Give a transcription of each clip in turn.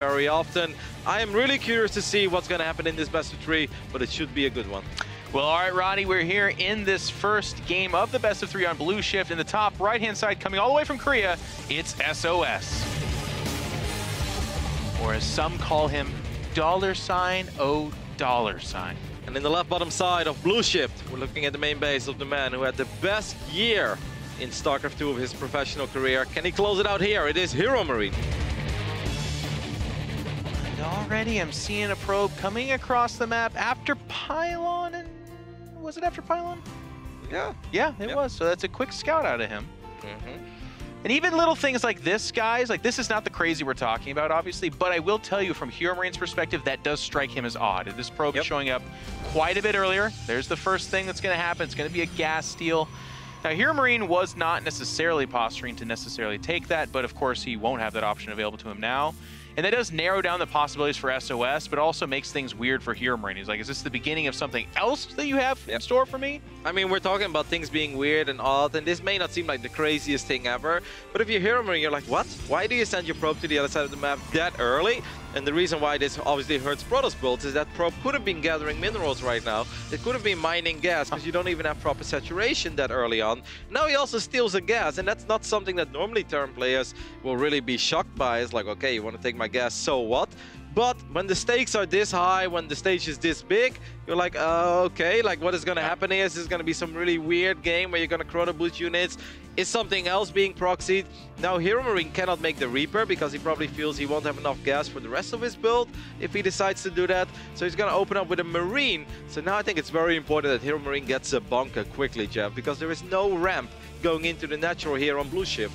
very often. I am really curious to see what's going to happen in this best of 3, but it should be a good one. Well, all right, Roddy, we're here in this first game of the best of 3 on Blue Shift. In the top right-hand side, coming all the way from Korea, it's SOS. Or as some call him, $O$. And in the left bottom side of Blue Shift, we're looking at the main base of the man who had the best year in StarCraft 2 of his professional career. Can he close it out here? It is HeroMarine. And already I'm seeing a probe coming across the map after Pylon, and was it after Pylon? Yeah. Yeah, it was. So that's a quick scout out of him. And even little things like this, guys, like this is not the crazy we're talking about, obviously, but I will tell you from HeroMarine's perspective, that does strike him as odd. This probe is showing up quite a bit earlier. There's the first thing that's going to happen. It's going to be a gas steal. Now, HeroMarine was not necessarily posturing to necessarily take that, but of course he won't have that option available to him now. And that does narrow down the possibilities for SOS, but also makes things weird for HeroMarine. He's like, is this the beginning of something else that you have in store for me? I mean, we're talking about things being weird and odd, and this may not seem like the craziest thing ever, but if you're HeroMarine, you're like, what? Why do you send your probe to the other side of the map that early? And the reason why this obviously hurts Protoss builds is that probe could have been gathering minerals right now. It could have been mining gas, because you don't even have proper saturation that early on. Now he also steals a gas, and that's not something that normally Terran players will really be shocked by. It's like, okay, you want to take my gas, so what? But when the stakes are this high, when the stage is this big, you're like, okay, like what is going to happen here? Is this going to be some really weird game where you're going to chrono boost units? Is something else being proxied? Now HeroMarine cannot make the Reaper because he probably feels he won't have enough gas for the rest of his build if he decides to do that. So he's going to open up with a Marine. So now I think it's very important that HeroMarine gets a bunker quickly, Jeff, because there is no ramp going into the natural here on Blue Shift.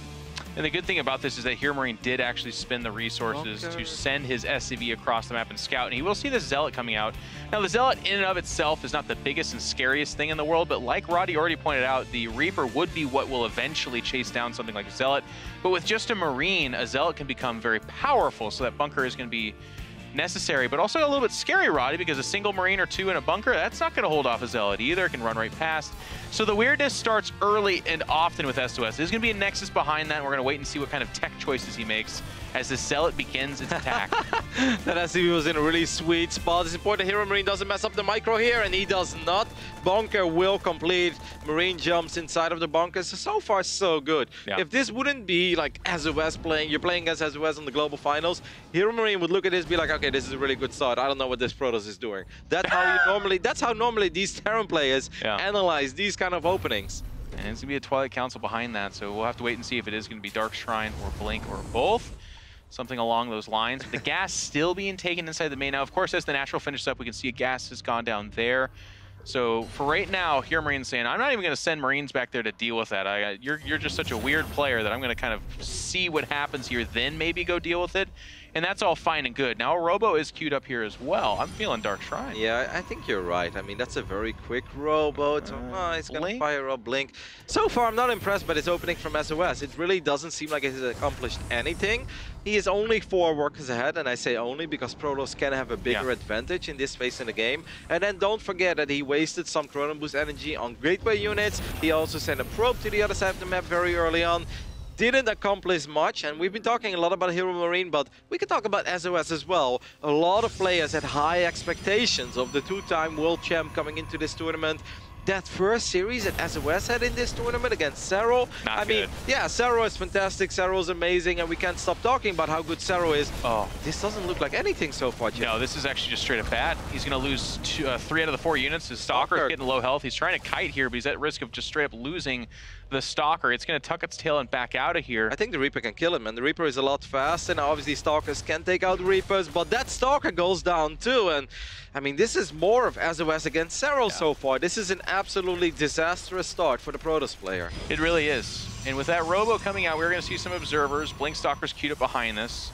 And the good thing about this is that HeroMarine did actually spend the resources to send his SCV across the map and scout, and he will see the Zealot coming out. Now, the Zealot in and of itself is not the biggest and scariest thing in the world, but like Roddy already pointed out, the Reaper would be what will eventually chase down something like a Zealot. But with just a Marine, a Zealot can become very powerful, so that bunker is going to be necessary, but also a little bit scary, Roddy, because a single Marine or two in a bunker, that's not going to hold off a Zealot either. It can run right past. So the weirdness starts early and often with SOS. There's going to be a nexus behind that, and we're going to wait and see what kind of tech choices he makes as the Zealot begins its attack. That SCV was in a really sweet spot. It's important that HeroMarine doesn't mess up the micro here, and he does not. Bunker will complete. Marine jumps inside of the bunker. So far, so good. Yeah. If this wouldn't be like SOS playing, you're playing against SOS in the global finals, HeroMarine would look at this and be like, okay, this is a really good start. I don't know what this Protoss is doing. That's how normally these Terran players analyze these kind of openings. And it's going to be a Twilight Council behind that, so we'll have to wait and see if it is going to be Dark Shrine or Blink or both. Something along those lines. The gas still being taken inside the main. Now, of course, as the natural finishes up, we can see a gas has gone down there. So for right now, HeroMarine's saying, I'm not even going to send Marines back there to deal with that. You're just such a weird player that I'm going to kind of see what happens here, then maybe go deal with it. And that's all fine and good. Now, a Robo is queued up here as well. I'm feeling Dark Shrine. Yeah, I think you're right. I mean, that's a very quick Robo. He's going to fire a Blink. So far, I'm not impressed by this opening from SOS. It really doesn't seem like it has accomplished anything. He is only 4 workers ahead, and I say only because Protoss can have a bigger advantage in this phase in the game. And then don't forget that he wasted some Chrono Boost energy on Gateway units. He also sent a probe to the other side of the map very early on. Didn't accomplish much, and we've been talking a lot about HeroMarine, but we can talk about SOS as well. A lot of players had high expectations of the 2-time world champ coming into this tournament. That first series that SOS had in this tournament against Sero, I mean, yeah, Sero is fantastic, Sero is amazing, and we can't stop talking about how good Sero is. Oh, this doesn't look like anything so far, Jim. No, this is actually just straight up bad. He's going to lose 3 out of the 4 units. His Stalker is getting low health. He's trying to kite here, but he's at risk of just straight up losing the Stalker. It's going to tuck its tail and back out of here. I think the Reaper can kill him, and the Reaper is a lot faster. Now, obviously, Stalkers can take out Reapers, but that Stalker goes down too. And I mean, this is more of SOS against Sero so far. This is an absolutely disastrous start for the Protoss player. It really is. And with that Robo coming out, we're going to see some observers. Blink Stalkers queued up behind this.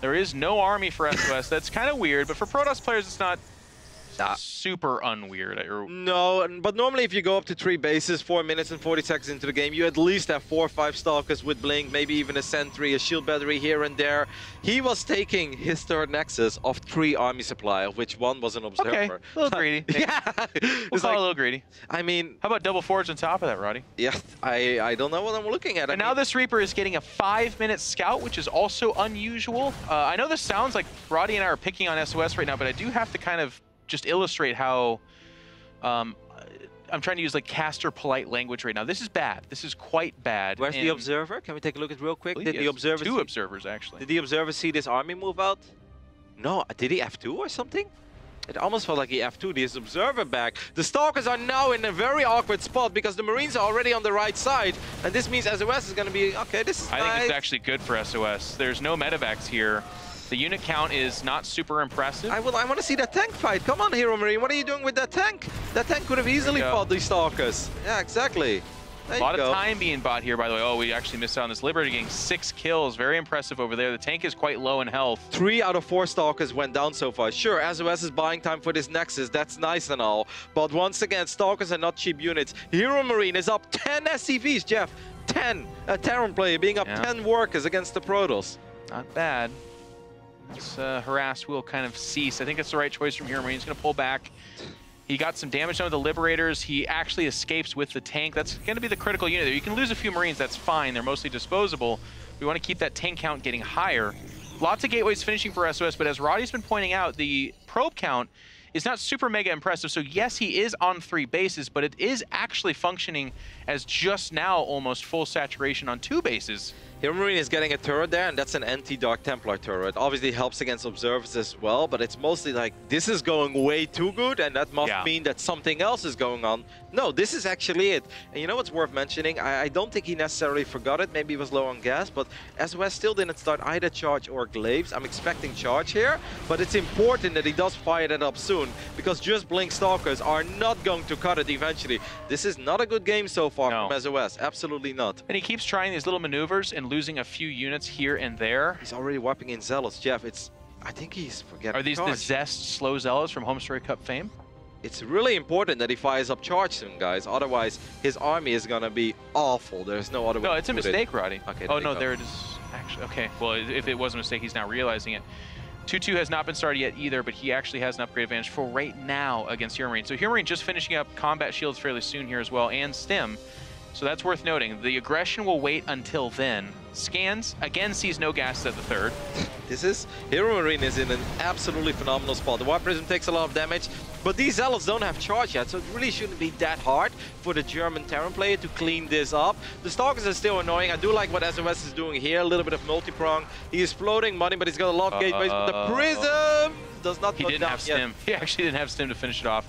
There is no army for SOS. That's kind of weird, but for Protoss players, it's not Super unweird. No, but normally if you go up to 3 bases, 4 minutes and 40 seconds into the game, you at least have 4 or 5 stalkers with blink, maybe even a sentry, a shield battery here and there. He was taking his third nexus of 3 army supply, of which 1 was an observer. Okay, a little greedy. Yeah, We'll call it a little greedy. I mean, how about double forge on top of that, Roddy? Yeah, I don't know what I'm looking at. And now this Reaper is getting a 5-minute scout, which is also unusual. I know this sounds like Roddy and I are picking on SOS right now, but I do have to kind of just illustrate how I'm trying to use like caster polite language right now. This is bad. This is quite bad. Where's the observer? Can we take a look at it real quick? Did the observer 2 observers actually? Did the observer see this army move out? No. Did he F2 or something? It almost felt like he F2'd his observer back. The Stalkers are now in a very awkward spot because the Marines are already on the right side, and this means SOS is going to be okay. This is I think it's actually good for SOS. There's no medevacs here. The unit count is not super impressive. I want to see that tank fight. Come on, HeroMarine. What are you doing with that tank? That tank could have easily fought these Stalkers. Yeah, exactly. A lot of time being bought here, by the way. Oh, we actually missed out on this Liberator getting 6 kills. Very impressive over there. The tank is quite low in health. 3 out of 4 Stalkers went down so far. Sure, SOS is buying time for this Nexus. That's nice and all. But once again, Stalkers are not cheap units. HeroMarine is up 10 SCVs, Jeff. 10. A Terran player being up 10 workers against the Protoss. Not bad. This harass will kind of cease. I think it's the right choice from HeroMarine. He's going to pull back. He got some damage done with the Liberators. He actually escapes with the tank. That's going to be the critical unit there. You can lose a few Marines, that's fine. They're mostly disposable. We want to keep that tank count getting higher. Lots of gateways finishing for SOS, but as Roddy's been pointing out, the probe count is not super mega impressive. So yes, he is on 3 bases, but it is actually functioning as just now almost full saturation on 2 bases. HeroMarine is getting a turret there, and that's an anti-Dark Templar turret. Obviously helps against observers as well, but it's mostly like, this is going way too good, and that must mean that something else is going on. No, this is actually it. And you know what's worth mentioning? I don't think he necessarily forgot it. Maybe he was low on gas, but SOS still didn't start either charge or glaives. I'm expecting charge here, but it's important that he does fire that up soon, because just blink Stalkers are not going to cut it eventually. This is not a good game so far from SOS. Absolutely not. And he keeps trying these little maneuvers and losing a few units here and there. He's already wiping in Zealots, Jeff. I think he's forgetting. Are these the Zest slow Zealots from Home Story Cup fame? It's really important that he fires up charge soon, guys. Otherwise, his army is gonna be awful. There's no other way. No, it's a mistake, Roddy. Okay. Oh no, there it is. Actually, okay. Well, if it was a mistake, he's now realizing it. 2-2 has not been started yet either, but he actually has an upgrade advantage for right now against HeroMarine. So HeroMarine just finishing up combat shields fairly soon here as well, and stim. So that's worth noting. The aggression will wait until then. Scans, again, sees no gas at the 3rd. HeroMarine is in an absolutely phenomenal spot. The Warp Prism takes a lot of damage, but these Zealots don't have charge yet, so it really shouldn't be that hard for the German Terran player to clean this up. The Stalkers are still annoying. I do like what SOS is doing here, a little bit of multi-prong. He is floating money, but he's got a lot of gateways, but the Prism does not He didn't have stim. He actually didn't have stim to finish it off.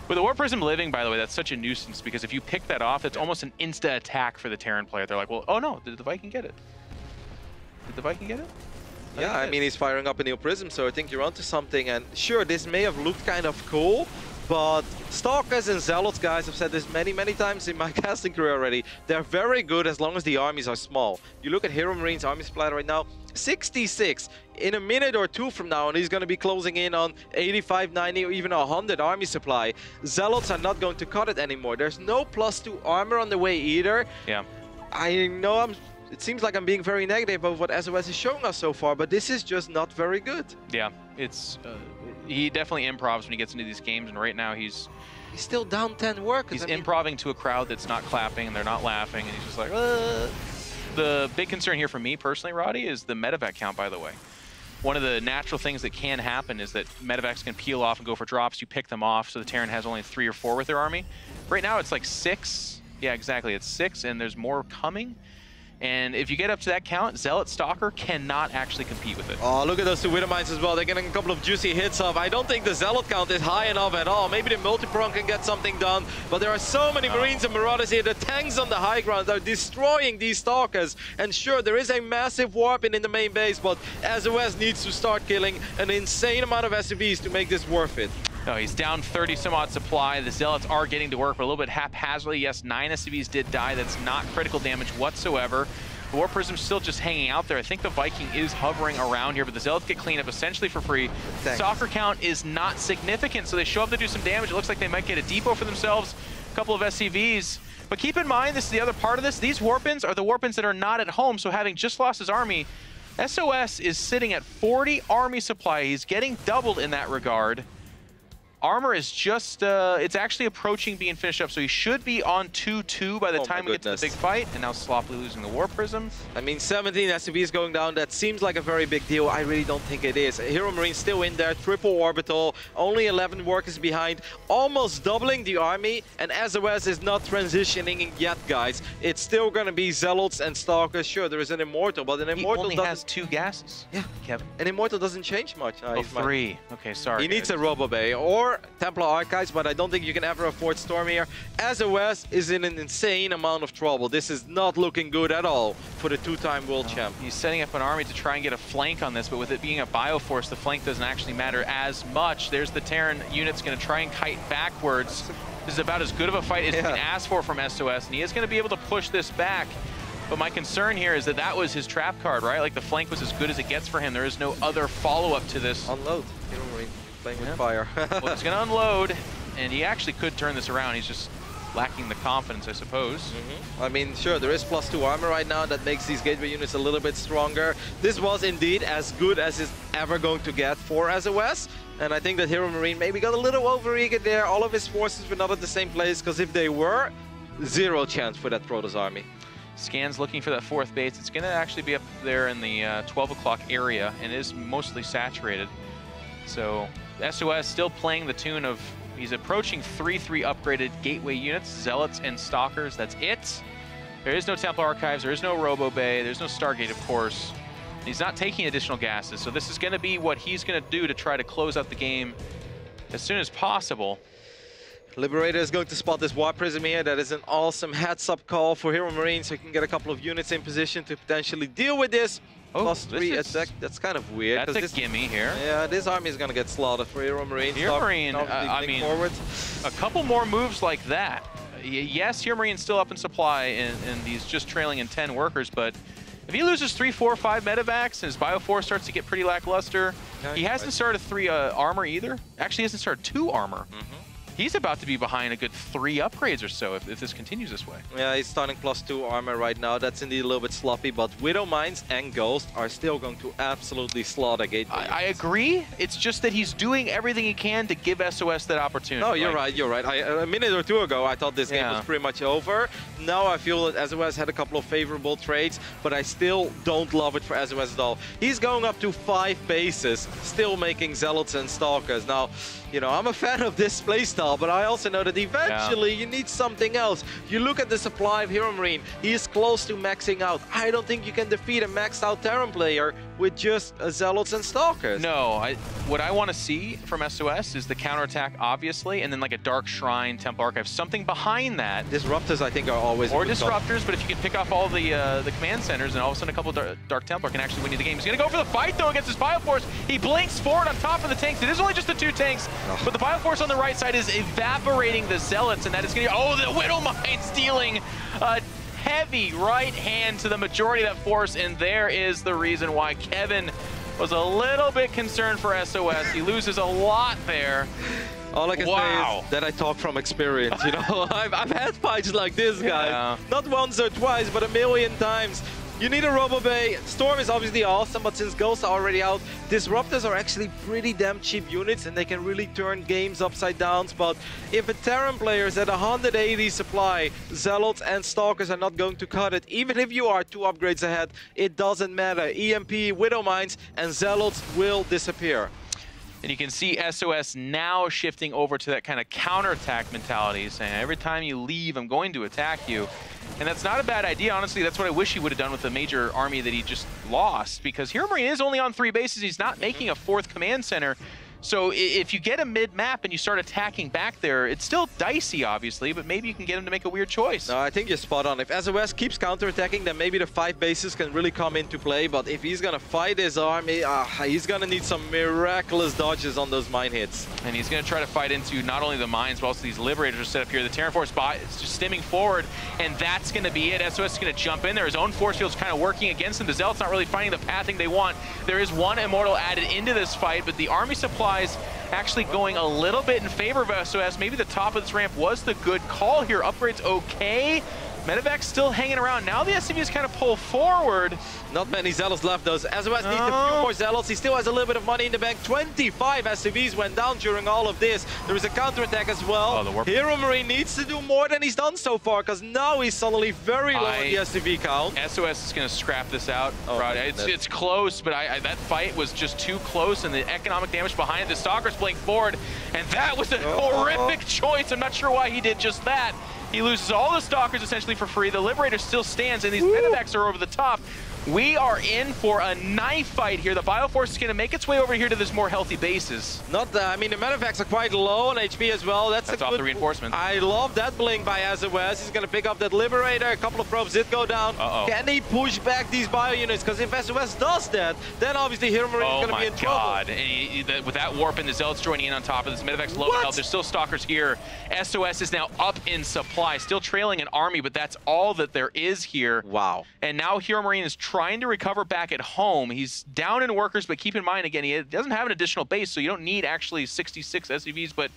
With the Warp Prism living, by the way, that's such a nuisance, because if you pick that off, it's almost an insta attack for the Terran player. They're like, well, oh no, did the Viking get it? Did the Viking get it? Yeah, I mean, he's firing up a new Prism, so I think you're onto something. And sure, this may have looked kind of cool, but Stalkers and Zealots, guys, I've said this many, many times in my casting career already. They're very good as long as the armies are small. You look at HeroMarine's army supply right now, 66. In a minute or 2 from now, and he's going to be closing in on 85, 90, or even 100 army supply. Zealots are not going to cut it anymore. There's no +2 armor on the way either. Yeah. I know it seems like I'm being very negative about what SOS is showing us so far, but this is just not very good. Yeah, it's he definitely improvs when he gets into these games, and right now he's still down 10 workers. He's improving to a crowd that's not clapping and they're not laughing, and he's just like, The big concern here for me personally, Roddy, is the medevac count, by the way. One of the natural things that can happen is that medevacs can peel off and go for drops. You pick them off, so the Terran has only 3 or 4 with their army. Right now it's like 6. Yeah, exactly. It's 6, and there's more coming. And if you get up to that count, Zealot Stalker cannot actually compete with it. Oh, look at those 2 Widowmines as well. They're getting a couple of juicy hits off. I don't think the Zealot count is high enough at all. Maybe the multi-prong can get something done, but there are so many Marines and Marauders here. The tanks on the high ground are destroying these Stalkers. And sure, there is a massive warp in the main base, but SOS needs to start killing an insane amount of SCVs to make this worth it. No, he's down 30 some odd supply. The Zealots are getting to work, but a little bit haphazardly. Yes, 9 SCVs did die. That's not critical damage whatsoever. The War Prism's still just hanging out there. I think the Viking is hovering around here, but the Zealots get cleaned up essentially for free. Soccer count is not significant, so they show up to do some damage. It looks like they might get a depot for themselves, a couple of SCVs. But keep in mind, this is the other part of this. These Warpins are the Warpins that are not at home, so having just lost his army, SOS is sitting at 40 army supply. He's getting doubled in that regard. Armor is just, it's actually approaching being finished up, so he should be on 2-2 by the time we get to the big fight, and now sloppily losing the War Prism. I mean, 17 SCVs going down, that seems like a very big deal. I really don't think it is. HeroMarine still in there, triple orbital, only 11 workers behind, almost doubling the army, and SOS is not transitioning yet, guys. It's still gonna be Zealots and Stalkers. Sure, there is an Immortal, but an Immortal only has 2 gases. Yeah, Kevin. An Immortal doesn't change much. Oh, 3. Okay, sorry. He needs a Robo-Bay, or Templar Archives, but I don't think you can ever afford Storm here. SOS is in an insane amount of trouble. This is not looking good at all for the 2-time world champ. He's setting up an army to try and get a flank on this, but with it being a Bioforce, the flank doesn't actually matter as much. There's the Terran unit's going to try and kite backwards. This is about as good of a fight as you can ask for from SOS, and he is going to be able to push this back. But my concern here is that that was his trap card, right? Like, the flank was as good as it gets for him. There is no other follow-up to this. Unload. HeroMarine playing with fire. Well, he's going to unload, and he actually could turn this around. He's just lacking the confidence, I suppose. I mean, sure, there is +2 armor right now that makes these gateway units a little bit stronger. This was indeed as good as it's ever going to get for SOS. And I think that HeroMarine maybe got a little overeager there. All of his forces were not at the same place, because if they were, 0 chance for that Protoss army. Scan's looking for that 4th base. It's going to actually be up there in the 12 o'clock area, and is mostly saturated. So SOS still playing the tune of, he's approaching 3-3 upgraded gateway units, Zealots and Stalkers. That's it. There is no Templar Archives, there is no Robo Bay, there's no Stargate, of course. He's not taking additional gases, so this is going to be what he's going to do to try to close out the game as soon as possible. Liberator is going to spot this War Prism here. That is an awesome heads-up call for HeroMarine, so he can get a couple of units in position to potentially deal with this. Oh, +3 attack. That's kind of weird. That's a gimme here. Yeah, this army is going to get slaughtered for HeroMarine. HeroMarine, I mean, forward. A couple more moves like that. Yes, HeroMarine's still up in supply, and he's just trailing in 10 workers, but if he loses 3, 4, 5 medevacs and his Bioforce starts to get pretty lackluster, he hasn't started 3 armor either. Actually, he hasn't started 2 armor. He's about to be behind a good 3 upgrades or so if this continues this way. Yeah, he's starting +2 armor right now. That's indeed a little bit sloppy, but Widow Mines and Ghost are still going to absolutely slaughter Gateway. I agree. It's just that he's doing everything he can to give SOS that opportunity. No, you're right, you're right. A minute or 2 ago, I thought this game was pretty much over. Now I feel that SOS had a couple of favorable trades, but I still don't love it for SOS at all. He's going up to 5 bases, still making Zealots and Stalkers. Now, you know, I'm a fan of this playstyle, but I also know that eventually you need something else. You look at the supply of HeroMarine, he is close to maxing out. I don't think you can defeat a maxed out Terran player with just Zealots and Stalkers. No, what I want to see from SOS is the counterattack, obviously, and then like a Dark Shrine, Temple Archive, something behind that. Disruptors, I think, are always or Disruptors, but if you can pick off all the command centers, and all of a sudden a couple of Dark Templar can actually win you the game. He's going to go for the fight, though, against his Bioforce. He blinks forward on top of the tanks. It is only just the 2 tanks, but the Bioforce on the right side is evaporating the Zealots, and that is going to... Oh, the Widow Mine stealing a heavy right hand to the majority of that force, and there is the reason why Kevin was a little bit concerned for SOS. He loses a lot there. All I can say is that I talk from experience, you know. I've had fights like this, guys. Not once or twice, but a million times. You need a Robo Bay. Storm is obviously awesome, but since Ghosts are already out, Disruptors are actually pretty damn cheap units, and they can really turn games upside down. But if a Terran player is at 180 supply, Zealots and Stalkers are not going to cut it. Even if you are 2 upgrades ahead, it doesn't matter. EMP, Widow Mines, and Zealots will disappear. And you can see SOS now shifting over to that kind of counterattack mentality, saying every time you leave, I'm going to attack you. And that's not a bad idea, honestly. That's what I wish he would have done with the major army that he just lost, because HeroMarine is only on 3 bases. He's not making a 4th command center. So if you get a mid-map and you start attacking back there, it's still dicey, obviously, but maybe you can get him to make a weird choice. No, I think you're spot on. If SOS keeps counterattacking, then maybe the 5 bases can really come into play. But if he's going to fight his army, he's going to need some miraculous dodges on those mine hits. And he's going to try to fight into not only the mines, but also these Liberators are set up here. The Terran Force bot is just stimming forward, and that's going to be it. SOS is going to jump in there. His own force field's kind of working against him. The Zealot's not really finding the pathing they want. There is one Immortal added into this fight, but the army supplies actually going a little bit in favor of SOS. Maybe the top of this ramp was the good call here. Upgrades okay. Medevac's still hanging around. Now the SCVs kind of pull forward. Not many Zealots left, though. SOS needs a few more Zealots. He still has a little bit of money in the bank. 25 SCVs went down during all of this. There is a counterattack as well. HeroMarine needs to do more than he's done so far, because now he's suddenly very low on the SCV count. SOS is going to scrap this out. It's close, but that fight was just too close, and the economic damage behind it. The Stalker's playing forward, and that was a horrific choice. I'm not sure why he did just that. He loses all the Stalkers essentially for free. The Liberator still stands, and these Medevacs are over the top. We are in for a knife fight here. The Bioforce is going to make its way over here to this more healthy bases. I mean, the Medevacs are quite low on HP as well. That's off the reinforcement. I love that blink by SOS. He's going to pick up that Liberator. A couple of probes did go down. Can he push back these bio units? Because if SOS does that, then obviously HeroMarine is going to be in trouble. And with that warp and the Zealots joining in on top of this, Medevac's low health. There's still Stalkers here. SOS is now up in supply, still trailing an army, but that's all that there is here. Wow. And now HeroMarine is trying to recover back at home. He's down in workers, but keep in mind, again, he doesn't have an additional base, so you don't need actually 66 SCVs. But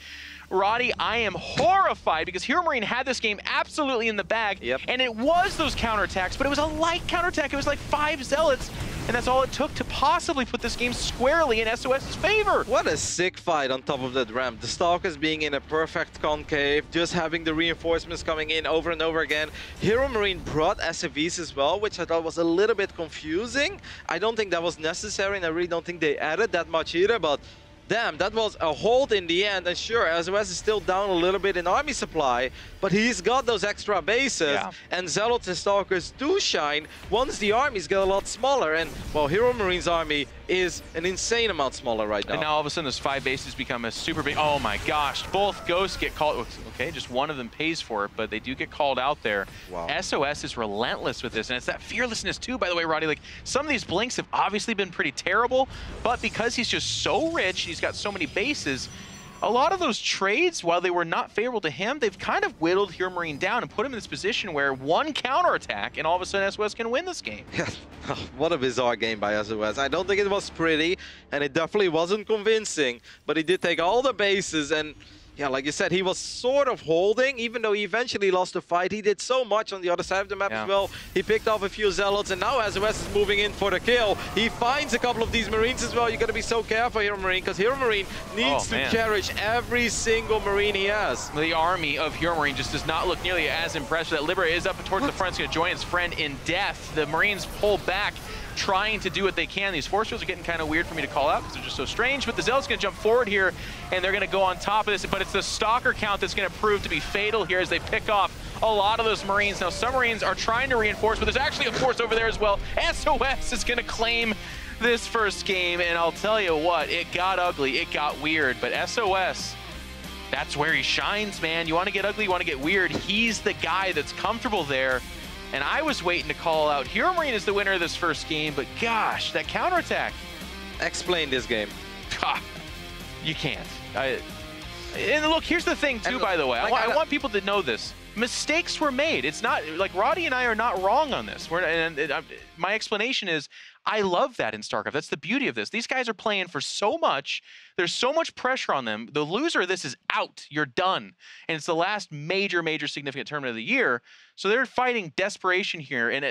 Roddy, I am horrified because HeroMarine had this game absolutely in the bag, and it was those counterattacks, but it was a light counterattack. It was like 5 Zealots, and that's all it took to possibly put this game squarely in SOS's favor. What a sick fight on top of that ramp. The Stalkers being in a perfect concave, just having the reinforcements coming in over and over again. HeroMarine brought SCVs as well, which I thought was a little bit confusing. I don't think that was necessary, and I really don't think they added that much either, but damn, that was a hold in the end. And sure, SOS is still down a little bit in army supply, but he's got those extra bases, and Zealots and Stalkers do shine once the armies get a lot smaller. And, well, HeroMarine's army is an insane amount smaller right now. And now all of a sudden those 5 bases become a super big, oh my gosh, both ghosts get called. Okay, just one of them pays for it, but they do get called out there. Wow. SOS is relentless with this, and it's that fearlessness too, by the way, Roddy. Like, some of these blinks have obviously been pretty terrible, but because he's just so rich, he's got so many bases, a lot of those trades, while they were not favorable to him, they've kind of whittled HeroMarine down and put him in this position where one counterattack and all of a sudden SOS can win this game. What a bizarre game by SOS. I don't think it was pretty, and it definitely wasn't convincing, but he did take all the bases, and yeah, like you said, he was sort of holding, even though he eventually lost the fight. He did so much on the other side of the map as well. He picked off a few Zealots, and now SOS is moving in for the kill. He finds a couple of these Marines as well. You got to be so careful, HeroMarine, because HeroMarine needs to cherish every single Marine he has. The army of HeroMarine just does not look nearly as impressive. That Liberator is up towards the front. He's going to join his friend in death. The Marines pull back, trying to do what they can. These force fields are getting kind of weird for me to call out because they're just so strange, but the Zealot's going to jump forward here, and they're going to go on top of this, but it's the Stalker count that's going to prove to be fatal here as they pick off a lot of those Marines. Now, some Marines are trying to reinforce, but there's actually a force over there as well. SOS is going to claim this first game, and I'll tell you what, it got ugly, it got weird, but SOS, that's where he shines, man. You want to get ugly, you want to get weird. He's the guy that's comfortable there. And I was waiting to call out HeroMarine is the winner of this first game, but gosh, that counterattack. Explain this game. You can't. And look, here's the thing too, by the way. I want people to know this. Mistakes were made. It's not, like, Roddy and I are not wrong on this. My explanation is, I love that in StarCraft. That's the beauty of this. These guys are playing for so much. There's so much pressure on them. The loser of this is out. You're done. And it's the last major significant tournament of the year. So they're fighting desperation here. And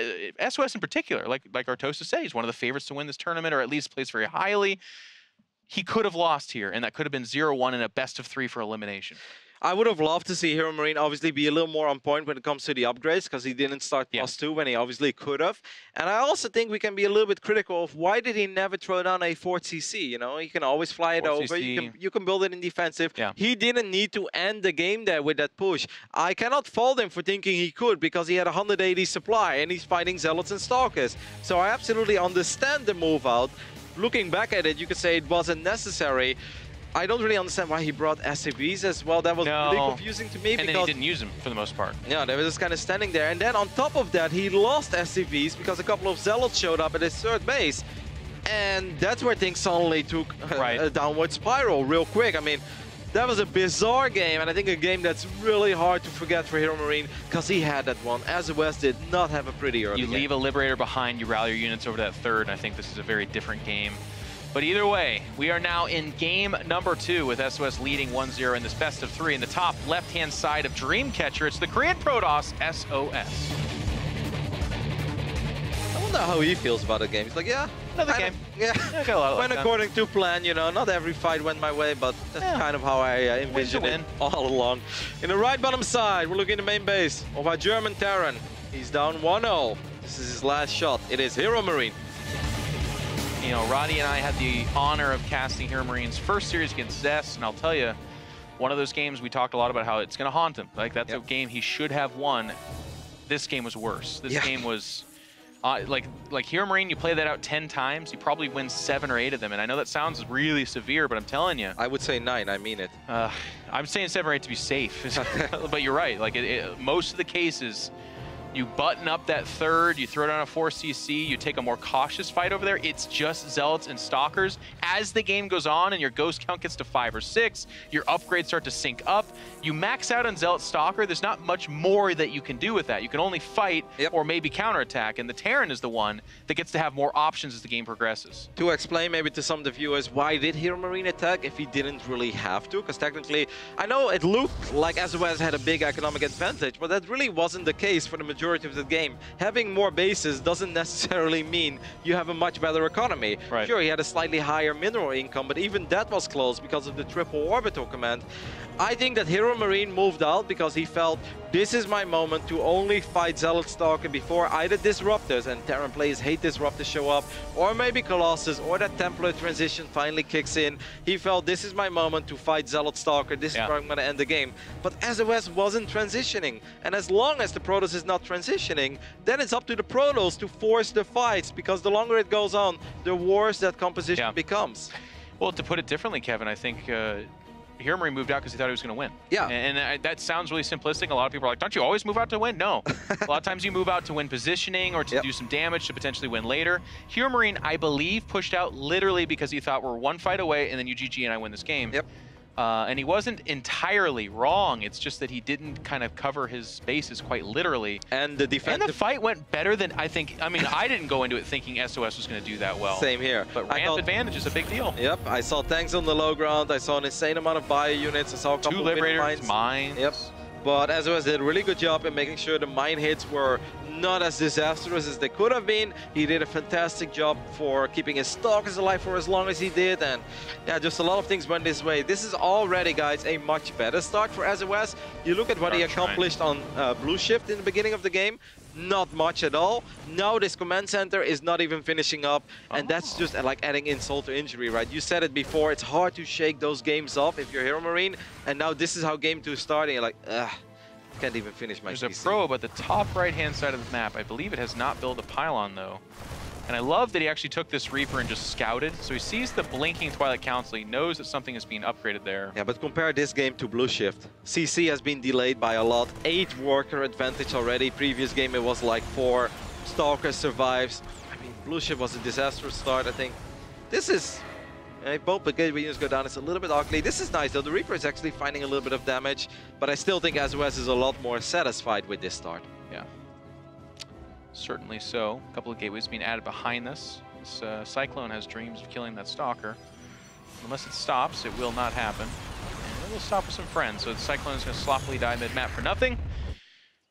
SOS in particular, like Artosa said, he's one of the favorites to win this tournament, or at least plays very highly. He could have lost here, and that could have been 0-1 in a best-of-3 for elimination. I would have loved to see HeroMarine obviously be a little more on point when it comes to the upgrades, because he didn't start +2 when he obviously could have. And I also think we can be a little bit critical of why did he never throw down a 4th CC? You know, you can always fly it over. You can build it in defensive. He didn't need to end the game there with that push. I cannot fault him for thinking he could, because he had 180 supply and he's fighting Zealots and Stalkers. So I absolutely understand the move out. Looking back at it, you could say it wasn't necessary. I don't really understand why he brought SCVs as well. That was really confusing to me. And then he didn't use them for the most part. Yeah, they were just kind of standing there. And then on top of that, he lost SCVs because a couple of Zealots showed up at his third base. And that's where things suddenly took a downward spiral real quick. I mean, that was a bizarre game, and I think a game that's really hard to forget for HeroMarine because he had that one. sOs did not have a pretty early game. You leave a Liberator behind, you rally your units over to that third, and I think this is a very different game. But either way, we are now in game number 2 with sOs leading 1-0 in this best of 3. In the top left-hand side of Dreamcatcher, it's the Korean Protoss, sOs. I wonder how he feels about the game. He's like, yeah, another game. Yeah, I got a lot of went according to plan, you know. Not every fight went my way, but that's kind of how I envisioned it all along. In the right bottom side, we're looking at the main base of our German Terran. He's down 1-0. This is his last shot. It is HeroMarine. You know, Roddy and I had the honor of casting HeroMarine's first series against Zest, and I'll tell you, one of those games we talked a lot about how it's going to haunt him. Like, that's a game he should have won. This game was worse. This game was... like HeroMarine, you play that out 10 times, you probably win 7 or 8 of them. And I know that sounds really severe, but I'm telling you. I would say 9, I mean it. I'm saying 7 or 8 to be safe. But you're right. Like most of the cases, you button up that third, you throw down a 4cc, you take a more cautious fight over there. It's just Zealots and Stalkers. As the game goes on and your ghost count gets to 5 or 6, your upgrades start to sync up. You max out on Zealot Stalker, there's not much more that you can do with that. You can only fight or maybe counterattack, and the Terran is the one that gets to have more options as the game progresses. To explain maybe to some of the viewers, why did HeroMarine attack if he didn't really have to? Because technically, I know it looked like sOs had a big economic advantage, but that really wasn't the case for the majority of the game. Having more bases doesn't necessarily mean you have a much better economy. Right. Sure, he had a slightly higher mineral income, but even that was close because of the triple orbital command. I think that HeroMarine moved out because he felt this is my moment to only fight Zealot Stalker before either Disruptors, and Terran players hate Disruptors show up, or maybe Colossus, or that Templar transition finally kicks in. He felt this is my moment to fight Zealot Stalker, this is where I'm going to end the game. But sOs wasn't transitioning, and as long as the Protoss is not transitioning, then it's up to the Protoss to force the fights, because the longer it goes on, the worse that composition becomes. Well, to put it differently, Kevin, I think HeroMarine moved out because he thought he was going to win. Yeah. And that sounds really simplistic. A lot of people are like, don't you always move out to win? No. A lot of times you move out to win positioning or to do some damage to potentially win later. HeroMarine, I believe, pushed out literally because he thought we're one fight away and then you GG and I win this game. Yep. And he wasn't entirely wrong. It's just that he didn't kind of cover his bases quite literally. And the defense. And the fight went better than I think. I mean, I didn't go into it thinking SOS was going to do that well. Same here. But ramp advantage is a big deal. Yep. I saw tanks on the low ground. I saw an insane amount of bio units. I saw a couple 2 Liberators, mines. Yep. But sOs did a really good job in making sure the mine hits were not as disastrous as they could have been. He did a fantastic job for keeping his Stalkers alive for as long as he did, and yeah, just a lot of things went this way. This is already, guys, a much better start for sOs. You look at what he accomplished on Blue Shift in the beginning of the game. Not much at all. Now this command center is not even finishing up, and that's just like adding insult to injury, right? You said it before, it's hard to shake those games off if you're HeroMarine, and now this is how game 2 is starting. You're like, ugh, can't even finish my There's PC. a probe at the top right-hand side of the map. I believe it has not built a pylon, though. And I love that he actually took this Reaper and just scouted. So he sees the blinking Twilight Council. He knows that something is being upgraded there. Yeah, but compare this game to Blue Shift. CC has been delayed by a lot. 8 worker advantage already. Previous game it was like 4. Stalker survives. I mean, Blue Shift was a disastrous start, I think. This is... both brigade units go down. It's a little bit ugly. This is nice, though. The Reaper is actually finding a little bit of damage. But I still think sOs is a lot more satisfied with this start. Yeah. Certainly so. A couple of gateways being added behind this. This Cyclone has dreams of killing that Stalker. Unless it stops, it will not happen. And it will stop with some friends. So the Cyclone is going to sloppily die mid-map for nothing.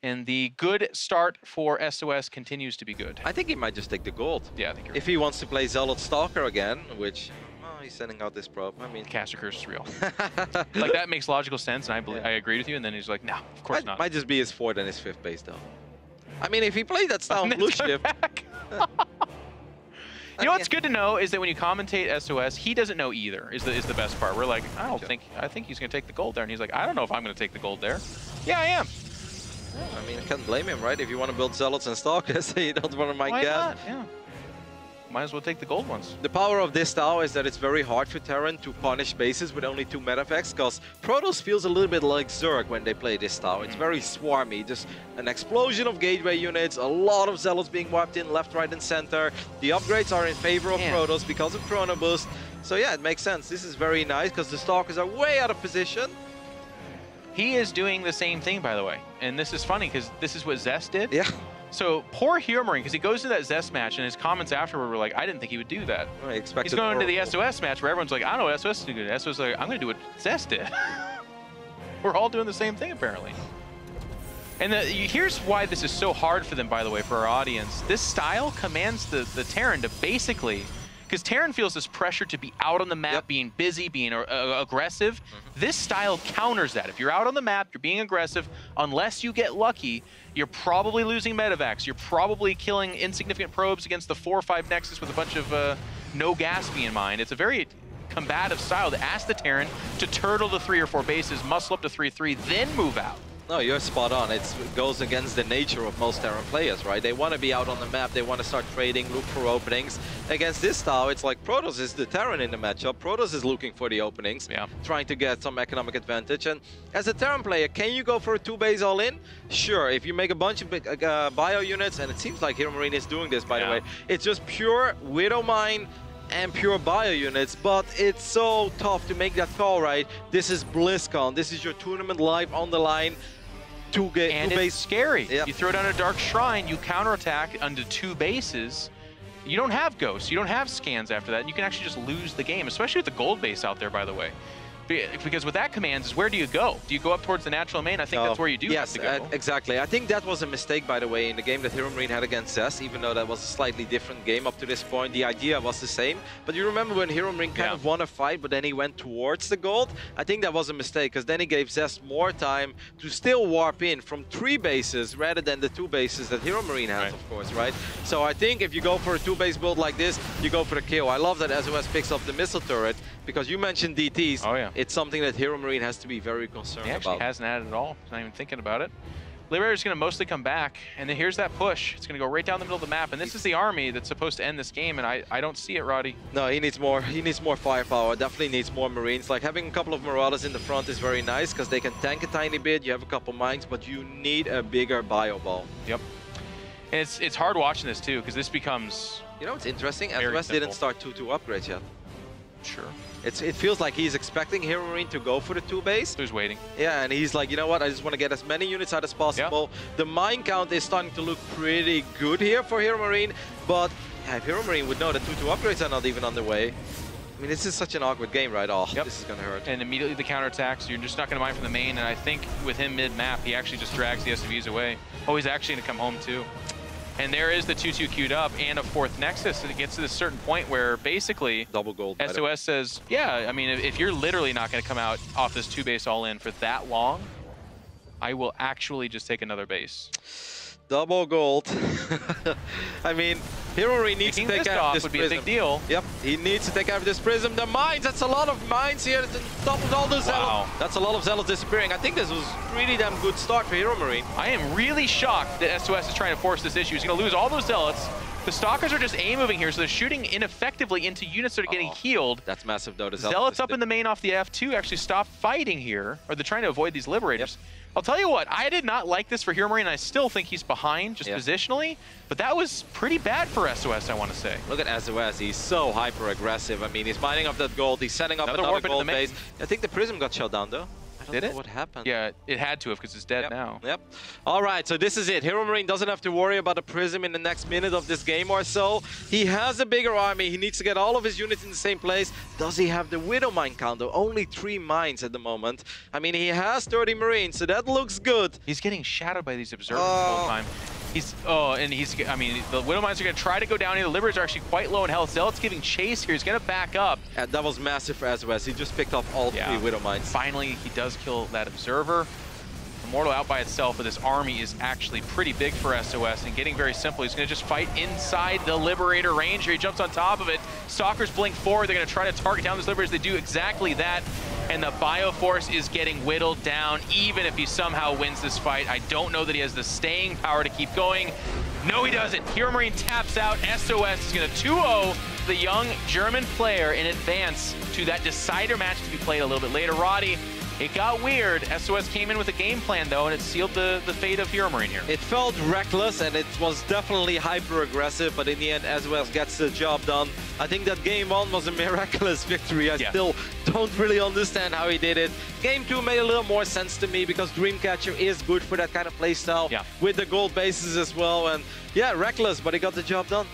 And the good start for sOs continues to be good. I think he might just take the gold. Yeah, I think you're If he wants to play Zealot Stalker again, which... oh, he's sending out this probe. I mean... Caster Curse is real. Like, that makes logical sense, and I agree with you. And then he's like, no, of course not. Might just be his 4th and his 5th base, though. I mean, if he played that style on Blue Shift... You know what's good to know is that when you commentate SOS, he doesn't know either, is the best part. We're like, I think he's going to take the gold there. And he's like, I don't know if I'm going to take the gold there. Yeah, I am. I mean, I can't blame him, right? If you want to build Zealots and Stalkers, you don't want to mind gas. Yeah. might as well take the gold ones. The power of this style is that it's very hard for Terran to punish bases with only 2 meta effects, because Protoss feels a little bit like Zerg when they play this style. It's very swarmy, just an explosion of gateway units, a lot of Zealots being wiped in left, right, and center. The upgrades are in favor of Protoss because of Chrono Boost. So yeah, it makes sense. This is very nice because the Stalkers are way out of position. He is doing the same thing, by the way. And this is funny because this is what Zest did. Yeah. So poor HeroMarine, because he goes to that Zest match and his comments afterward were like, I didn't think he would do that. He's going to the SOS match where everyone's like, I don't know what SOS is doing. SOS is like, I'm going to do what Zest did. We're all doing the same thing, apparently. And here's why this is so hard for them, by the way, for our audience. This style commands the Terran to basically, because Terran feels this pressure to be out on the map, being busy, being aggressive. This style counters that. If you're out on the map, you're being aggressive, unless you get lucky, you're probably losing medevacs. You're probably killing insignificant probes against the 4 or 5 Nexus with a bunch of no Gatsby in mind. It's a very combative style to ask the Terran to turtle to 3 or 4 bases, muscle up to 3-3, then move out. No, you're spot on. It goes against the nature of most Terran players, right? They want to be out on the map. They want to start trading, look for openings. Against this style, it's like Protoss is the Terran in the matchup. Protoss is looking for the openings, trying to get some economic advantage. And as a Terran player, can you go for a 2-base all-in? Sure, if you make a bunch of bio units, and it seems like HeroMarine is doing this, by the way. It's just pure Widow Mine and pure bio units, but it's so tough to make that call, right? This is BlizzCon. This is your tournament live on the line. And it's scary. You throw down a Dark Shrine, you counterattack onto 2 bases. You don't have ghosts, you don't have scans after that, and you can actually just lose the game, especially with the gold base out there, by the way. Because with that commands is, where do you go? Do you go up towards the natural main? I think that's where you do have to go. Exactly. I think that was a mistake, by the way, in the game that HeroMarine had against Zest, even though that was a slightly different game up to this point. The idea was the same. But you remember when HeroMarine kind of won a fight, but then he went towards the gold? I think that was a mistake, because then he gave Zest more time to still warp in from 3 bases rather than the 2 bases that HeroMarine has, of course, right? So I think if you go for a 2-base build like this, you go for the kill. I love that SOS picks up the missile turret, because you mentioned DTs. Oh, yeah. It's something that HeroMarine has to be very concerned about. He actually hasn't added at all. He's not even thinking about it. Liberator's going to mostly come back, and then here's that push. It's going to go right down the middle of the map, and this is the army that's supposed to end this game, and I don't see it, Roddy. No, he needs more. He needs more firepower. Definitely needs more Marines. Like, having a couple of Marauders in the front is very nice, because they can tank a tiny bit. You have a couple mines, but you need a bigger bio ball. Yep. And it's hard watching this, too, because this becomes... You know what's interesting? SOS didn't start 2-2 upgrades yet. Sure. It feels like he's expecting HeroMarine to go for the 2-base. Who's waiting? Yeah, and he's like, you know what? I just want to get as many units out as possible. The mine count is starting to look pretty good here for HeroMarine, but if HeroMarine would know that 2-2 upgrades are not even on the way. I mean, this is such an awkward game, right? Oh, this is going to hurt. And immediately the counterattacks, you're just not going to mine from the main, and I think with him mid-map, he actually just drags the SCVs away. Oh, he's actually going to come home, too. And there is the 2-2 queued up and a 4th Nexus, and it gets to this certain point where basically double gold. SOS says, yeah, I mean, if you're literally not going to come out off this 2-base all-in for that long, I will actually just take another base. Double gold. I mean, HeroMarine needs to take out this would be a big deal. Yep, he needs to take out this prism. The mines, that's a lot of mines here. Doubled all the Zealots. That's a lot of Zealots disappearing. I think this was really damn good start for HeroMarine. I am really shocked that SOS is trying to force this issue. He's going to lose all those Zealots. The Stalkers are just A-moving here, so they're shooting ineffectively into units that are getting healed. That's massive, though. Zealots up in the main off the F2 actually stop fighting here, or they're trying to avoid these Liberators. Yep. I'll tell you what, I did not like this for HeroMarine, and I still think he's behind, just positionally, but that was pretty bad for SOS, I want to say. Look at SOS, he's so hyper-aggressive. I mean, he's mining up that gold, he's setting up another gold base. I think the Prism got shut down, though. Did it? What happened? Yeah, it had to have, because it's dead now. Yep. All right, so this is it. HeroMarine doesn't have to worry about a Prism in the next minute of this game or so. He has a bigger army. He needs to get all of his units in the same place. Does he have the Widow Mine count, though? Only 3 mines at the moment. I mean, he has 30 Marines, so that looks good. He's getting shadowed by these observers the whole time. I mean, the Widow Mines are going to try to go down here. The Liberators are actually quite low in health. Zealot's giving chase here. He's going to back up. And that was massive for SOS. He just picked off all 3 Widow Mines. Finally, he does kill that Observer. Immortal out by itself, but this army is actually pretty big for SOS and getting very simple. He's going to just fight inside the Liberator range here. He jumps on top of it. Stalkers blink forward. They're going to try to target down this Liberators. They do exactly that. And the Bioforce is getting whittled down, even if he somehow wins this fight. I don't know that he has the staying power to keep going. No, he doesn't. HeroMarine taps out. SOS is going to 2-0 the young German player in advance to that decider match to be played a little bit later. Roddy, it got weird. SOS came in with a game plan, though, and it sealed the fate of HeroMarine here. It felt reckless, and it was definitely hyper-aggressive, but in the end, SOS gets the job done. I think that game 1 was a miraculous victory. I still don't really understand how he did it. Game 2 made a little more sense to me because Dreamcatcher is good for that kind of playstyle with the gold bases as well. And yeah, reckless, but he got the job done.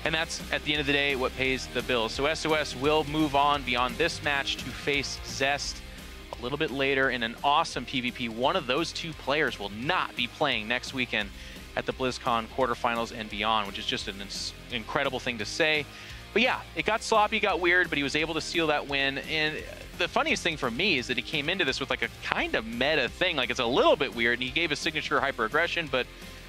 And that's, at the end of the day, what pays the bills. So SOS will move on beyond this match to face Zest a little bit later in an awesome PvP. One of those two players will not be playing next weekend at the BlizzCon quarterfinals and beyond, which is just an incredible thing to say. But yeah, it got sloppy, got weird, but he was able to seal that win. And the funniest thing for me is that he came into this with like a kind of meta thing. Like, it's a little bit weird, and he gave his signature hyper-aggression, but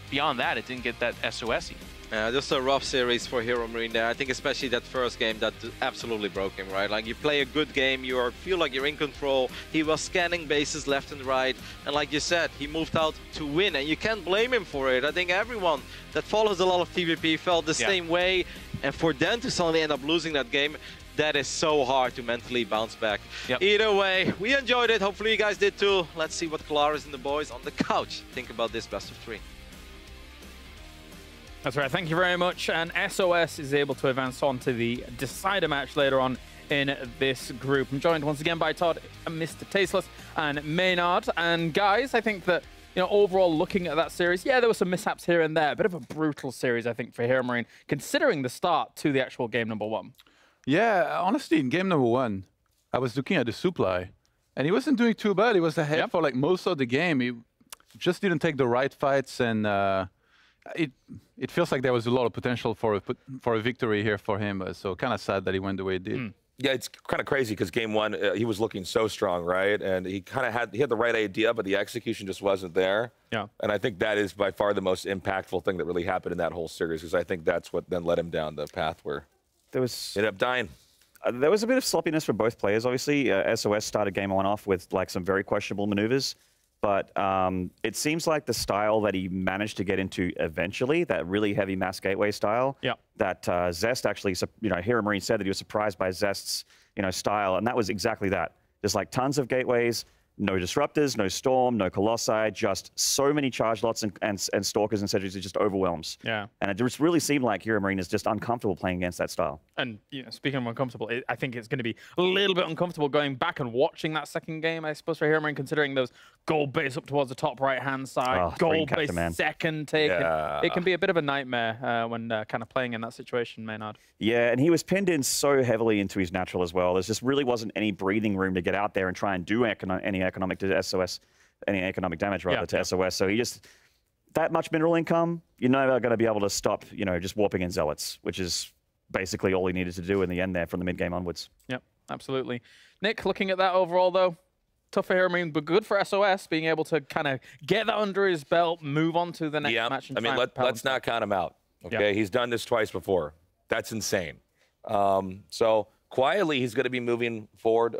beyond that, it didn't get that SOS-y. Just a rough series for HeroMarine there. I think especially that first game that absolutely broke him, right? Like, you play a good game, you feel like you're in control. He was scanning bases left and right, and like you said, he moved out to win, and you can't blame him for it. I think everyone that follows a lot of TvP felt the same way, and for them to suddenly end up losing that game, that is so hard to mentally bounce back. Either way, we enjoyed it. Hopefully you guys did too. Let's see what Kalaris and the boys on the couch think about this best of 3. That's right, thank you very much. And SOS is able to advance on to the decider match later on in this group. I'm joined once again by Todd, Mr. Tasteless, and Maynard. And guys, I think that, you know, overall looking at that series, yeah, there were some mishaps here and there. A bit of a brutal series, I think, for HeroMarine, considering the start to the actual game number 1. Yeah, honestly, in game number 1, I was looking at the supply, and he wasn't doing too bad. He was ahead for like most of the game. He just didn't take the right fights, and it feels like there was a lot of potential for a victory here for him. So kind of sad that he went the way it did. Yeah, it's kind of crazy because game 1 he was looking so strong, right? And he kind of had the right idea, but the execution just wasn't there. Yeah. And I think that is by far the most impactful thing that really happened in that whole series, because I think that's what then led him down the path where there was ended up dying. There was a bit of sloppiness from both players. Obviously, SOS started game 1 off with like some very questionable maneuvers. But it seems like the style that he managed to get into eventually, that really heavy mass gateway style, that Zest actually, you know, HeroMarine said that he was surprised by Zest's, you know, style, and that was exactly that. There's like tons of gateways, no disruptors, no storm, no colossi, just so many charge lots and stalkers and sentries. It just overwhelms. Yeah. And it just really seemed like HeroMarine is just uncomfortable playing against that style. And, you know, speaking of uncomfortable, I think it's going to be a little bit uncomfortable going back and watching that second game, I suppose, for HeroMarine, considering those gold base up towards the top right-hand side, gold base second take. It can be a bit of a nightmare when kind of playing in that situation, Maynard. Yeah, and he was pinned in so heavily into his natural as well. There just really wasn't any breathing room to get out there and try and do any economic to SOS, any economic damage rather to SOS. So he just, that much mineral income, you're never going to be able to stop, you know, just warping in Zealots, which is basically all he needed to do in the end there from the mid-game onwards. Yep, absolutely. Nick, looking at that overall though, tough for HeroMarine, but good for SOS being able to kind of get that under his belt, move on to the next match. And I mean, let's not count him out. Okay, he's done this twice before. That's insane. So quietly, he's going to be moving forward,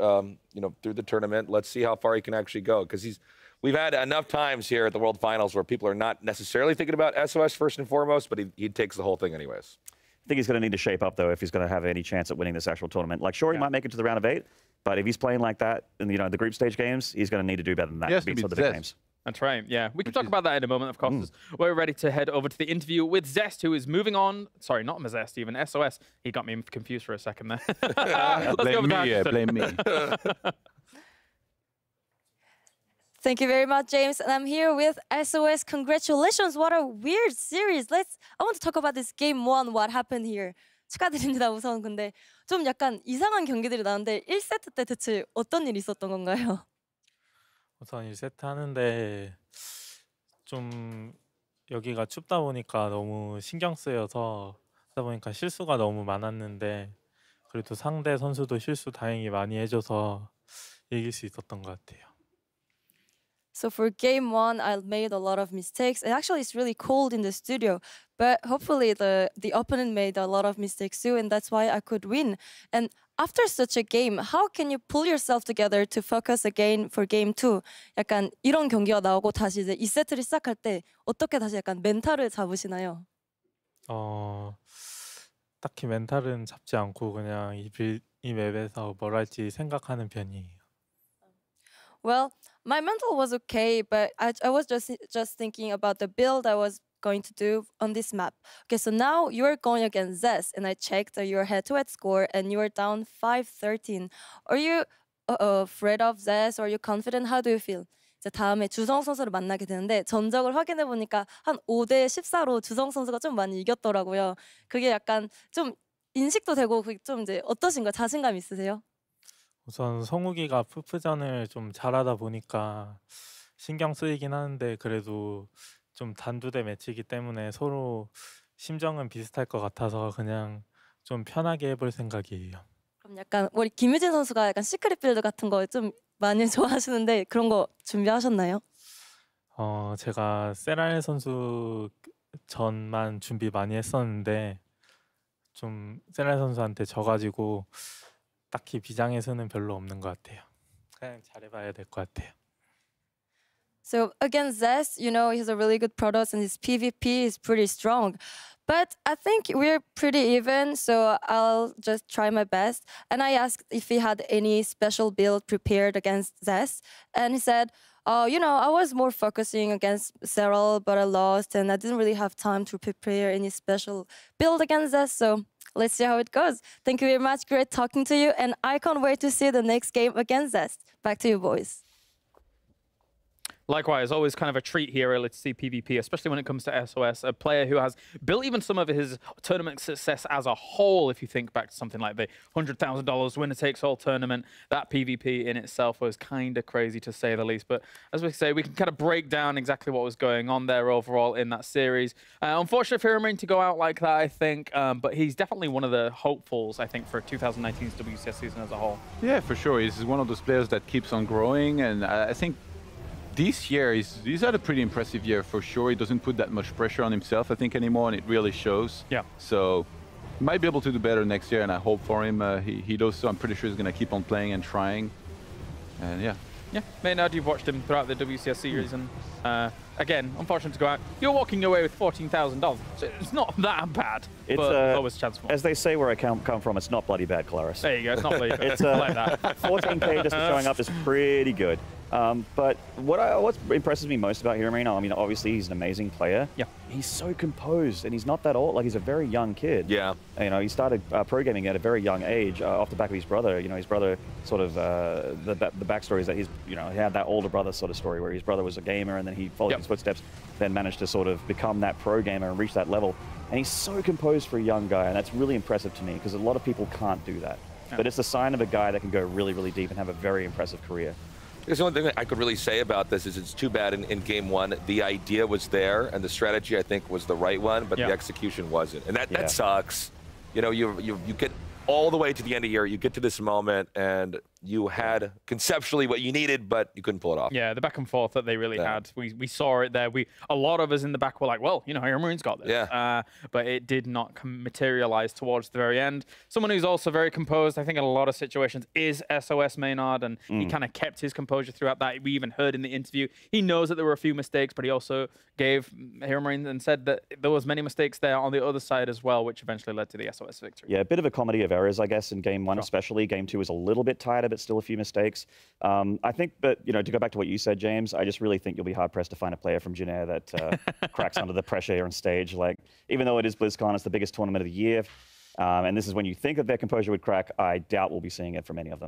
you know, through the tournament. Let's see how far he can actually go, because we've had enough times here at the World Finals where people are not necessarily thinking about SOS first and foremost, but he takes the whole thing anyways. I think he's going to need to shape up, though, if he's going to have any chance at winning this actual tournament. Like, sure, he might make it to the round of 8, but if he's playing like that in, you know, the group stage games, he's going to need to do better than that to beat some of the big games. That's right, yeah. We can talk about that in a moment, of course. We're ready to head over to the interview with Zest, who is moving on. Sorry, not Zest, even SOS. He got me confused for a second there. Blame me. Thank you very much, James. And I'm here with SOS. Congratulations, what a weird series. I want to talk about this game 1, what happened here. 축하드립니다, 우선. 근데 좀 약간 이상한 경기들이 나는데 1세트 때 대체 어떤 일이 있었던 건가요? 우선 1세트 하는데 좀 여기가 춥다 보니까 너무 신경 쓰여서 하다 보니까 실수가 너무 많았는데 그래도 상대 선수도 실수 다행히 많이 해줘서 이길 수 있었던 것 같아요. So for game 1, I made a lot of mistakes. And actually, it's really cold in the studio. But hopefully, the opponent made a lot of mistakes too, and that's why I could win. And after such a game, how can you pull yourself together to focus again for game 2? 약간 이런 경기가 나오고 다시 이제 2세트를 시작할 때 어떻게 다시 약간 멘탈을 잡으시나요? 딱히 멘탈은 잡지 않고 그냥 이 맵에서 뭘 할지 생각하는 편이에요. Well, my mental was okay, but I was just thinking about the build I was going to do on this map. Okay, so now you're going against Zess, and I checked your head-to-head score, and you are down 5-13. Are you afraid of Zess? Or are you confident? How do you feel? 이제 다음에 주성 선수를 만나게 되는데 전적을 확인해 보니까 한 5대14로 주성 선수가 좀 많이 이겼더라고요. 그게 약간 좀 인식도 되고 좀 이제 어떠신가요? 자신감 있으세요? 우선 성욱이가 푸프전을 좀 잘하다 보니까 신경 쓰이긴 하는데 그래도 좀 단두대 매치이기 때문에 서로 심정은 비슷할 것 같아서 그냥 좀 편하게 해볼 생각이에요. 그럼 약간 우리 김유진 선수가 약간 시크릿 빌드 같은 거 좀 많이 좋아하시는데 그런 거 준비하셨나요? 제가 세라엘 선수 전만 준비 많이 했었는데 좀 세라엘 선수한테 져가지고 딱히 비장의 수는 별로 없는 것 같아요. 그냥 잘해봐야 될 것 같아요. So against Zest, you know, he's a really good Protoss and his PvP is pretty strong. But I think we're pretty even, so I'll just try my best. And I asked if he had any special build prepared against Zest. And he said, you know, I was more focusing against Cyril, but I lost. And I didn't really have time to prepare any special build against Zest. So let's see how it goes. Thank you very much. Great talking to you. And I can't wait to see the next game against Zest. Back to you, boys. Likewise, always kind of a treat here to see PvP, especially when it comes to SOS, a player who has built even some of his tournament success as a whole. If you think back to something like the $100,000 winner-takes-all tournament, that PvP in itself was kind of crazy to say the least. But as we say, we can kind of break down exactly what was going on there overall in that series. Unfortunate for HeroMarine to go out like that, I think, but he's definitely one of the hopefuls, I think, for 2019's WCS season as a whole. Yeah, for sure. He's one of those players that keeps on growing, and I think this year, he's had a pretty impressive year for sure. He doesn't put that much pressure on himself, I think, anymore, and it really shows. Yeah. So, might be able to do better next year, and I hope for him. He does so. I'm pretty sure he's going to keep on playing and trying. And yeah. Yeah, Maynard, you've watched him throughout the WCS series, and again, unfortunate to go out. You're walking away with $14,000, so it's not that bad. It's but always a chance for more. As they say where I come from, it's not bloody bad, Claris. There you go, it's not bloody bad. It's I like that. 14K just for showing up is pretty good. But what impresses me most about HeroMarine, I mean, obviously he's an amazing player. Yeah. He's so composed, and he's not that old. Like, he's a very young kid. Yeah. You know, he started pro gaming at a very young age off the back of his brother. You know, his brother sort of the backstory is that he's, you know, he had that older brother sort of story where his brother was a gamer and then he followed his footsteps, then managed to sort of become that pro gamer and reach that level. And he's so composed for a young guy, and that's really impressive to me because a lot of people can't do that. Yeah. But it's a sign of a guy that can go really, really deep and have a very impressive career. Because the only thing that I could really say about this is it's too bad in game one, the idea was there and the strategy, I think, was the right one, but the execution wasn't. And that sucks. You know, you get all the way to the end of the year, you get to this moment, and you had conceptually what you needed, but you couldn't pull it off. Yeah, the back and forth that they really had. We saw it there. A lot of us in the back were like, well, you know, HeroMarine's got this. Yeah. But it did not materialize towards the very end. Someone who's also very composed, I think, in a lot of situations is SOS Maynard, and he kind of kept his composure throughout that. We even heard in the interview, he knows that there were a few mistakes, but he also gave HeroMarine and said that there was many mistakes there on the other side as well, which eventually led to the SOS victory. Yeah, a bit of a comedy of errors, I guess, in game one especially. Game two was a little bit tighter, but still a few mistakes. I think, but you know, to go back to what you said, James, I just really think you'll be hard pressed to find a player from Jin Air that cracks under the pressure on stage. Like, even though it is BlizzCon, it's the biggest tournament of the year, and this is when you think that their composure would crack. I doubt we'll be seeing it from any of them.